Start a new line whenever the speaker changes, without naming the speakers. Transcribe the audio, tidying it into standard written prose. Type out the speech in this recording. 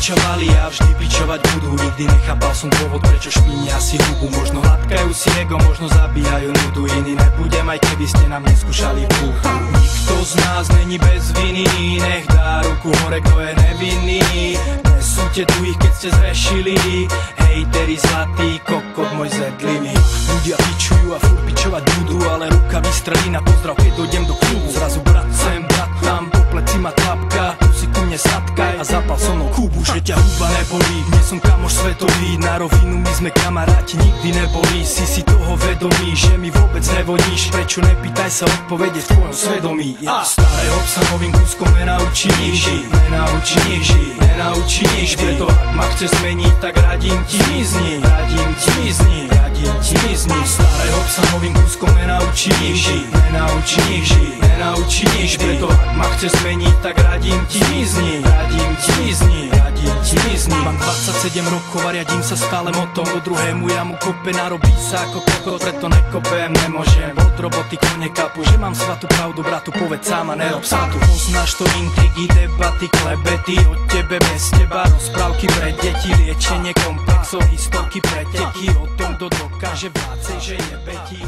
bičovali a vždy bičovať budú. Nikdy nechápal som dôvod, prečo špinia si hubu. Možno hladkajú si ego, možno zabíjajú nudu. Iný nebudem, aj keby ste nám neskúšali púchu. Nikto z nás není bez viny, nech dá ruku hore, kto je nevinný. Nesúďte druhých, keď ste zrešili. Hejteri zlatý, kokot môj zedlivý. Ľudia pičujú a furt pičovať budú, ale ruka vystrelí na pozdrav, keď dojdem do klubu. Zrazu brat sem, brat tam, po pleci ma tlapka. Tu si ku mne sadkaj a zapal so mnou Kubu. Že ťa huba nebolí, nie som kamoš svetový. Na rovinu my sme kamaráti, nikdy neboli. Si toho vedomý, že mi vôbec nevoníš. Prečo nepýtaj sa odpovede v tvojom svedomí. Ja starého psa novým kúskom nenaučíš. Nenaučíš, preto ak ma chceš zmeniť, tak radím ti mizni. Starého psa novým kúskom nenaučíš. Preto ak ma chceš zmeniť, tak radím ti mizni. Mám 27 rokov a riadím sa stále motom. Do druhému jamu kope, narobí sa ako kokot. Preto nekopem, nemôžem. Od roboty ko nechápu, že mám svatú pravdu, bratu, povedz sám a nerob sa tu. Poznáš to, intrigy, debaty, klebety. Od tebe, bez teba, rozprávky pre deti. Liečenie komplexov, historky, preteky. O tom, kto dokáže vládcej, že jebe ti.